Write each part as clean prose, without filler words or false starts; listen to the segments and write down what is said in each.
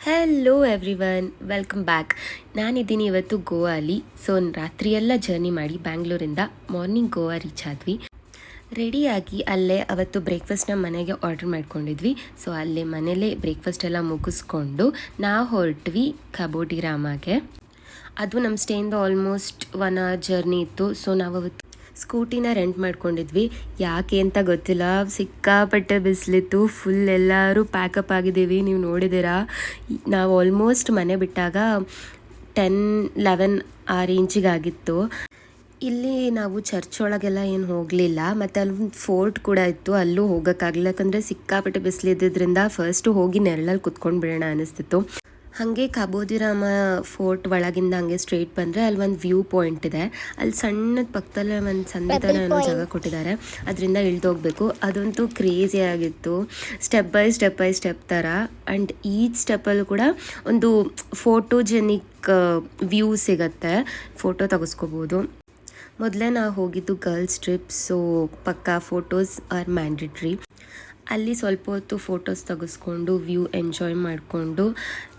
Hello everyone, welcome back. ನಾನಿದ್ದೀನಿ ಇವತ್ತು ಗೋವಾಲಿ. So ರಾತ್ರಿಯೆಲ್ಲ ಜರ್ನಿ ಮಾಡಿ ಬ್ಯಾಂಗ್ಳೂರಿಂದ ಮಾರ್ನಿಂಗ್ ಗೋವಾ ರೀಚ್ ಆದ್ವಿ. ರೆಡಿಯಾಗಿ ಅಲ್ಲೇ ಅವತ್ತು ಬ್ರೇಕ್ಫಾಸ್ಟ್ನ ಮನೆಗೆ ಆರ್ಡ್ರ್ ಮಾಡ್ಕೊಂಡಿದ್ವಿ. ಸೊ ಅಲ್ಲೇ ಮನೇಲೇ ಬ್ರೇಕ್ಫಾಸ್ಟ್ ಎಲ್ಲ ಮುಗಿಸ್ಕೊಂಡು ನಾವು ಹೊರಟ್ವಿ ಕಬೋಡಿರಾಮಗೆ. ಅದು ನಮ್ಮ ಸ್ಟೇಯಿಂದ ಆಲ್ಮೋಸ್ಟ್ 1 hour ಜರ್ನಿ ಇತ್ತು. ಸೊ ನಾವು ಅವತ್ತು ಸ್ಕೂಟಿನ ರೆಂಟ್ ಮಾಡ್ಕೊಂಡಿದ್ವಿ. ಯಾಕೆ ಅಂತ ಗೊತ್ತಿಲ್ಲ, ಸಿಕ್ಕಾಪಟ್ಟೆ ಬಿಸಿಲಿತ್ತು. ಫುಲ್ ಎಲ್ಲರೂ ಪ್ಯಾಕಪ್ ಆಗಿದ್ದೀವಿ. ನೀವು ನೋಡಿದ್ದೀರಾ, ನಾವು ಆಲ್ಮೋಸ್ಟ್ ಮನೆ ಬಿಟ್ಟಾಗ 10-11 ಆ ರೇಂಜಿಗಾಗಿತ್ತು. ಇಲ್ಲಿ ನಾವು ಚರ್ಚ್ ಒಳಗೆಲ್ಲ ಏನು ಹೋಗಲಿಲ್ಲ, ಮತ್ತು ಅಲ್ಲಿ ಫೋರ್ಟ್ ಕೂಡ ಇತ್ತು, ಅಲ್ಲೂ ಹೋಗೋಕ್ಕಾಗಲಿಲ್ಲ. ಯಾಕಂದರೆ ಸಿಕ್ಕಾಪಟ್ಟೆ ಬಿಸಿಲಿದ್ದರಿಂದ ಫಸ್ಟು ಹೋಗಿ ನೆರಳಲ್ಲಿ ಕುತ್ಕೊಂಡು ಬಿಡೋಣ ಅನ್ನಿಸ್ತಿತ್ತು. ಹಾಗೆ ಕಬೋಡಿರಾಮ ಫೋರ್ಟ್ ಒಳಗಿಂದ ಹಂಗೆ ಸ್ಟ್ರೇಟ್ ಬಂದರೆ ಅಲ್ಲಿ ಒಂದು ವ್ಯೂ ಪಾಯಿಂಟ್ ಇದೆ. ಅಲ್ಲಿ ಸಣ್ಣದ ಪಕ್ಕದಲ್ಲೇ ಒಂದು ಸಂದೆ ಥರ ಏನೋ ಜಾಗ ಕೊಟ್ಟಿದ್ದಾರೆ, ಅದರಿಂದ ಇಳಿದೋಗ್ಬೇಕು. ಅದಂತೂ ಕ್ರೇಜಿ ಆಗಿತ್ತು. ಸ್ಟೆಪ್ ಬೈ ಸ್ಟೆಪ್ ಥರ. ಆ್ಯಂಡ್ ಈಚ್ ಸ್ಟೆಪ್ಪಲ್ಲೂ ಕೂಡ ಒಂದು ಫೋಟೋಜೆನಿಕ್ ವ್ಯೂ ಸಿಗತ್ತೆ, ಫೋಟೋ ತೆಗೆಸ್ಕೋಬೋದು. ಮೊದಲೇ ನಾವು ಹೋಗಿದ್ದು ಗರ್ಲ್ಸ್ ಟ್ರಿಪ್, ಸೊ ಪಕ್ಕಾ ಫೋಟೋಸ್ ಆರ್ ಮ್ಯಾಂಡೇಟ್ರಿ. ಅಲ್ಲಿ ಸ್ವಲ್ಪ ಹೊತ್ತು ಫೋಟೋಸ್ ತೆಗೆಸ್ಕೊಂಡು ವ್ಯೂ ಎಂಜಾಯ್ ಮಾಡಿಕೊಂಡು,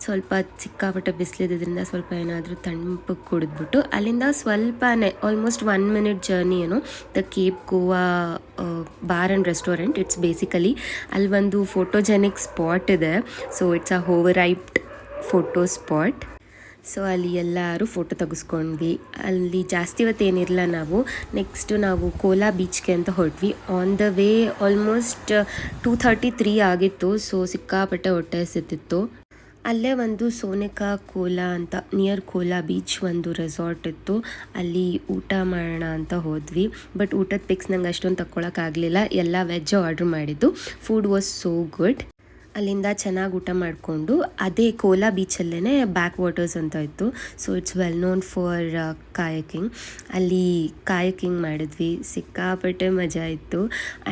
ಸ್ವಲ್ಪ ಸಿಕ್ಕಾಪಟ್ಟೆ ಬಿಸಿಲಿದ್ದರಿಂದ ಸ್ವಲ್ಪ ಏನಾದರೂ ತಂಪು ಕುಡಿದ್ಬಿಟ್ಟು ಅಲ್ಲಿಂದ ಸ್ವಲ್ಪನೇ ಆಲ್ಮೋಸ್ಟ್ 1 minute ಜರ್ನಿ ಏನು the Cape Goa bar and restaurant. It's basically ಅಲ್ಲಿ ಒಂದು ಫೋಟೋಜೆನಿಕ್ ಸ್ಪಾಟ್ ಇದೆ. So it's a overhyped photo spot. So ಅಲ್ಲಿ ಎಲ್ಲರೂ ಫೋಟೋ ತೆಗೆಸ್ಕೊಂಡ್ವಿ. ಅಲ್ಲಿ ಜಾಸ್ತಿ ಹೊತ್ತೇನಿರಲಿಲ್ಲ. ನೆಕ್ಸ್ಟು ನಾವು ಕೋಲಾ ಬೀಚ್ಗೆ ಅಂತ ಹೊರಟ್ವಿ. ಆನ್ ದ ವೇ ಆಲ್ಮೋಸ್ಟ್ 2:33 ಆಗಿತ್ತು. ಸೊ ಸಿಕ್ಕಾಪಟ್ಟೆ ಹೊಟ್ಟೆ ಹಸಿತಿತ್ತು. ಅಲ್ಲೇ ಒಂದು ಸೋನೆಕಾ ಕೋಲಾ ಅಂತ ನಿಯರ್ ಕೋಲಾ ಬೀಚ್ ಒಂದು ರೆಸಾರ್ಟ್ ಇತ್ತು, ಅಲ್ಲಿ ಊಟ ಮಾಡೋಣ ಅಂತ ಹೋದ್ವಿ. ಬಟ್ ಊಟದ ಪಿಕ್ಸ್ ನಂಗೆ ಅಷ್ಟೊಂದು ತಗೊಳಕ್ಕಾಗಲಿಲ್ಲ, ಎಲ್ಲ ವೆಜ್ ಆರ್ಡ್ರ್ ಮಾಡಿದ್ದು. Food was so good. ಅಲ್ಲಿಂದ ಚೆನ್ನಾಗಿ ಊಟ ಮಾಡಿಕೊಂಡು ಅದೇ ಕೋಲಾ ಬೀಚಲ್ಲೇ ಬ್ಯಾಕ್ ವಾಟರ್ಸ್ ಅಂತ ಇತ್ತು. So it's well known for ಕಾಯಕಿಂಗ್. ಅಲ್ಲಿ ಕಾಯಕಿಂಗ್ ಮಾಡಿದ್ವಿ, ಸಿಕ್ಕಾಪಟ್ಟೆ ಮಜಾ ಇತ್ತು.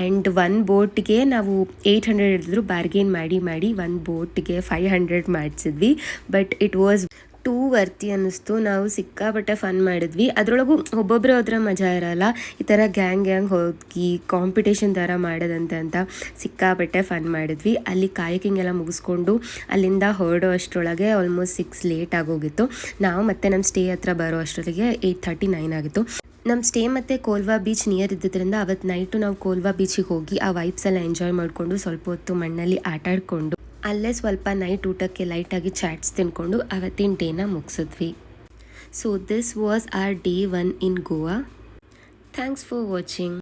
ಆ್ಯಂಡ್ 1 ಬೋಟ್ಗೆ ನಾವು 800 ಹಿಡಿದ್ರು, ಬಾರ್ಗೇನ್ ಮಾಡಿ 1 ಬೋಟ್ಗೆ 500 ಮಾಡಿಸಿದ್ವಿ. ಬಟ್ ಇಟ್ ವಾಸ್ ಟೂ ವರ್ತಿ ಅನ್ನಿಸ್ತು. ನಾವು ಸಿಕ್ಕಾಪಟ್ಟೆ ಫನ್ ಮಾಡಿದ್ವಿ. ಅದರೊಳಗೂ ಒಬ್ಬೊಬ್ಬರು ಹೋದ್ರೆ ಮಜಾ ಇರೋಲ್ಲ, ಈ ಥರ ಗ್ಯಾಂಗ್ ಹೋಗಿ ಕಾಂಪಿಟೇಷನ್ ಥರ ಮಾಡೋದಂತೆ ಅಂತ ಸಿಕ್ಕಾಪಟ್ಟೆ ಫನ್ ಮಾಡಿದ್ವಿ. ಅಲ್ಲಿ ಕಾಯಕಿಂಗ್ ಎಲ್ಲ ಮುಗಿಸ್ಕೊಂಡು ಅಲ್ಲಿಂದ ಹೊರಡೋ ಅಷ್ಟರೊಳಗೆ ಆಲ್ಮೋಸ್ಟ್ 6 ಲೇಟ್ ಆಗೋಗಿತ್ತು. ನಾವು ಮತ್ತೆ ನಮ್ಮ ಸ್ಟೇ ಹತ್ರ ಬರೋ ಅಷ್ಟರೊಳಗೆ 8:39 ಆಗಿತ್ತು. ನಮ್ಮ ಸ್ಟೇ ಮತ್ತು ಕೋಲ್ವಾ ಬೀಚ್ ನಿಯರ್ ಇದ್ದಿದ್ದರಿಂದ ಅವತ್ತು ನೈಟು ನಾವು ಕೋಲ್ವಾ ಬೀಚಿಗೆ ಹೋಗಿ ಆ ವೈಬ್ಸ್ ಎಲ್ಲ ಎಂಜಾಯ್ ಮಾಡಿಕೊಂಡು ಸ್ವಲ್ಪ ಹೊತ್ತು ಮಣ್ಣಲ್ಲಿ ಆಟ ಆಡಿಕೊಂಡು ಅಲ್ಲೇ ಸ್ವಲ್ಪ ನೈಟ್ ಊಟಕ್ಕೆ ಲೈಟಾಗಿ ಚಾಟ್ಸ್ ತಿನ್ಕೊಂಡು ಅವತ್ತಿನ ಡೇನ ಮುಗಿಸಿದ್ವಿ. So this was our day 1 in Goa. Thanks for watching.